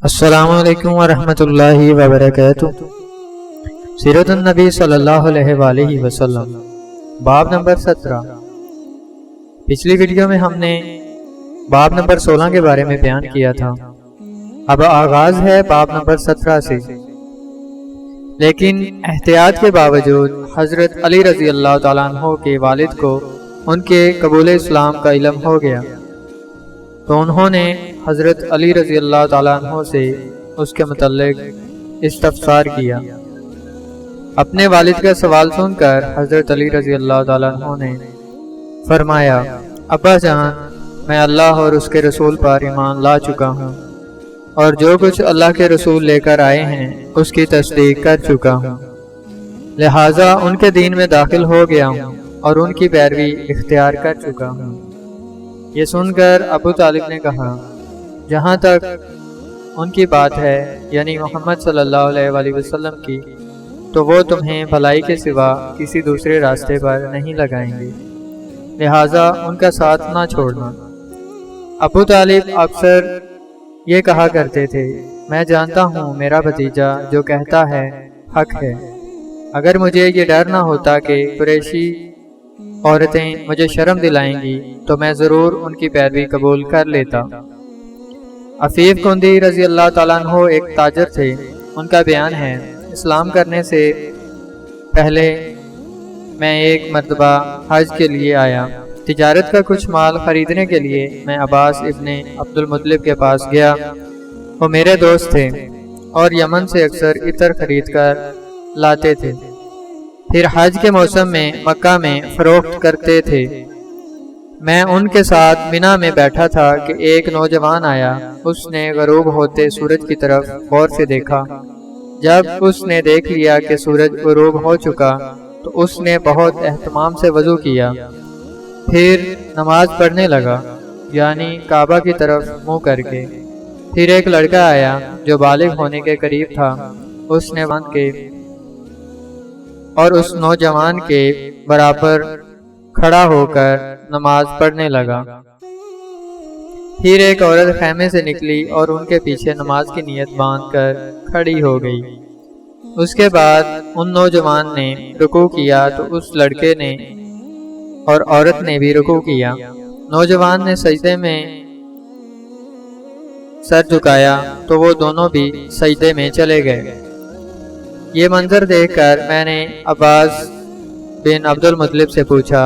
السلام علیکم ورحمۃ اللہ وبرکاتہ۔ سیرت النبی صلی اللہ علیہ وآلہ وسلم، باب نمبر 17۔ پچھلی ویڈیو میں ہم نے باب نمبر 16 کے بارے میں بیان کیا تھا۔ اب آغاز ہے باب نمبر 17 سے، لیکن احتیاط کے باوجود حضرت علی رضی اللہ تعالیٰ عنہ کے والد کو ان کے قبول اسلام کا علم ہو گیا، تو انہوں نے حضرت علی رضی اللہ تعالیٰ عنہ سے اس کے متعلق استفسار کیا۔ اپنے والد کا سوال سن کر حضرت علی رضی اللہ تعالیٰ عنہ نے فرمایا، ابا جان، میں اللہ اور اس کے رسول پر ایمان لا چکا ہوں، اور جو کچھ اللہ کے رسول لے کر آئے ہیں اس کی تصدیق کر چکا ہوں، لہٰذا ان کے دین میں داخل ہو گیا ہوں اور ان کی پیروی اختیار کر چکا ہوں۔ یہ سن کر ابو طالب نے کہا، جہاں تک ان کی بات ہے، یعنی محمد صلی اللہ علیہ وآلہ وسلم کی، تو وہ تمہیں بھلائی کے سوا کسی دوسرے راستے پر نہیں لگائیں گے، لہٰذا ان کا ساتھ نہ چھوڑنا۔ ابو طالب اکثر یہ کہا کرتے تھے، میں جانتا ہوں میرا بھتیجا جو کہتا ہے حق ہے، اگر مجھے یہ ڈر نہ ہوتا کہ قریشی عورتیں مجھے شرم دلائیں گی تو میں ضرور ان کی پیروی قبول کر لیتا۔ عفیف کندی رضی اللہ تعالیٰ عنہ ایک تاجر تھے۔ ان کا بیان ہے، اسلام کرنے سے پہلے میں ایک مرتبہ حج کے لیے آیا، تجارت کا کچھ مال خریدنے کے لیے میں عباس ابن عبد المطلب کے پاس گیا۔ وہ میرے دوست تھے اور یمن سے اکثر عطر خرید کر لاتے تھے، پھر حج کے موسم میں مکہ میں فروخت کرتے تھے۔ میں ان کے ساتھ منا میں بیٹھا تھا کہ ایک نوجوان آیا۔ اس نے غروب ہوتے سورج کی طرف غور سے دیکھا۔ جب اس نے دیکھ لیا کہ سورج غروب ہو چکا تو اس نے بہت اہتمام سے وضو کیا، پھر نماز پڑھنے لگا، یعنی کعبہ کی طرف منہ کر کے۔ پھر ایک لڑکا آیا جو بالغ ہونے کے قریب تھا، اس نے باندھ کے اور اس نوجوان کے برابر کھڑا ہو کر نماز پڑھنے لگا۔ پھر ایک عورت خیمے سے نکلی اور ان کے پیچھے نماز کی نیت باندھ کر کھڑی ہو گئی۔ اس کے بعد ان نوجوان نے رکوع کیا تو اس لڑکے نے اور عورت نے بھی رکوع کیا۔ نوجوان نے سجدے میں سر جھکایا تو وہ دونوں بھی سجدے میں چلے گئے۔ یہ منظر دیکھ کر میں نے عباس بن عبد المطلب سے پوچھا،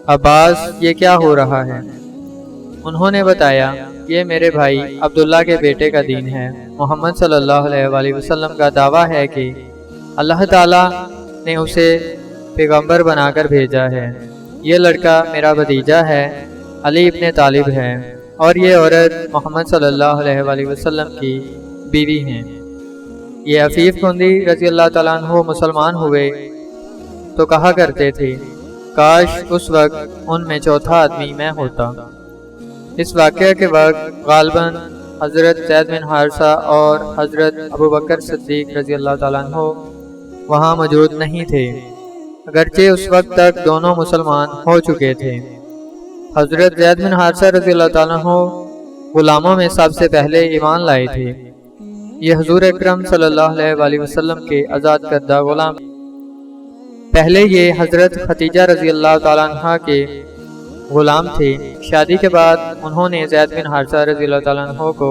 عباس، یہ کیا ہو رہا ہے؟ انہوں نے بتایا، یہ میرے بھائی عبداللہ کے بیٹے کا دین ہے۔ محمد صلی اللہ علیہ وآلہ وسلم کا دعویٰ ہے کہ اللہ تعالیٰ نے اسے پیغمبر بنا کر بھیجا ہے۔ یہ لڑکا میرا بھتیجا ہے، علی ابن طالب ہے، اور یہ عورت محمد صلی اللہ علیہ وآلہ وسلم کی بیوی ہیں۔ یہ عفیف کندی رضی اللہ تعالیٰ عنہ مسلمان ہوئے تو کہا کرتے تھے، کاش اس وقت ان میں چوتھا آدمی میں ہوتا۔ اس واقعہ کے وقت غالباً حضرت زید بن حارثہ اور حضرت ابوبکر صدیق رضی اللہ تعالیٰ عنہ وہاں موجود نہیں تھے، اگرچہ اس وقت تک دونوں مسلمان ہو چکے تھے۔ حضرت زید بن حارثہ رضی اللہ تعالیٰ عنہ غلاموں میں سب سے پہلے ایمان لائے تھے۔ یہ حضور اکرم صلی اللہ علیہ وآلہ وسلم کے آزاد کردہ غلام۔ پہلے یہ حضرت ختیجہ رضی اللہ تعالیٰ عنہ کے غلام تھے۔ شادی کے بعد انہوں نے زید بن حارثہ رضی اللہ تعالیٰ عنہ کو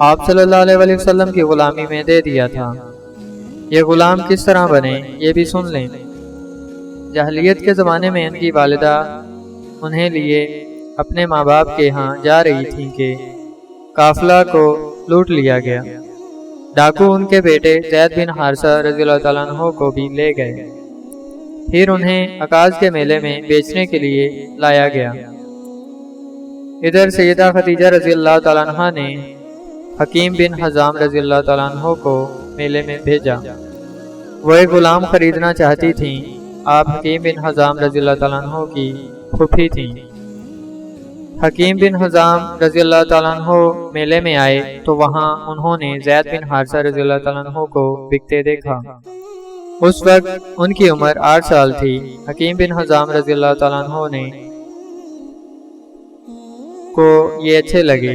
آپ صلی اللہ علیہ وآلہ وسلم کی غلامی میں دے دیا تھا۔ یہ غلام کس طرح بنے، یہ بھی سن لیں۔ جاہلیت کے زمانے میں ان کی والدہ انہیں لیے اپنے ماں باپ کے ہاں جا رہی تھیں کہ قافلہ کو لوٹ لیا گیا۔ ڈاکو ان کے بیٹے زید بن حارثہ رضی اللہ تعالیٰ عنہ کو بھی لے گئے، پھر انہیں عکاظ کے میلے میں بیچنے کے لیے لایا گیا۔ ادھر سیدہ ختیجہ رضی اللہ تعالیٰ عنہ نے حکیم بن حزام رضی اللہ تعالیٰ عنہ کو میلے میں بھیجا۔ وہ ایک غلام خریدنا چاہتی تھیں۔ آپ حکیم بن حزام رضی اللہ تعالیٰ عنہ کی پھوپھی تھیں۔ حکیم بن حزام رضی اللہ تعالیٰ عنہ میلے میں آئے تو وہاں انہوں نے زید بن حارثہ رضی اللہ تعالیٰ عنہ کو بکتے دیکھا۔ اس وقت ان کی عمر 8 سال تھی۔ حکیم بن حزام رضی اللہ تعالیٰ عنہ نے کو یہ اچھے لگے،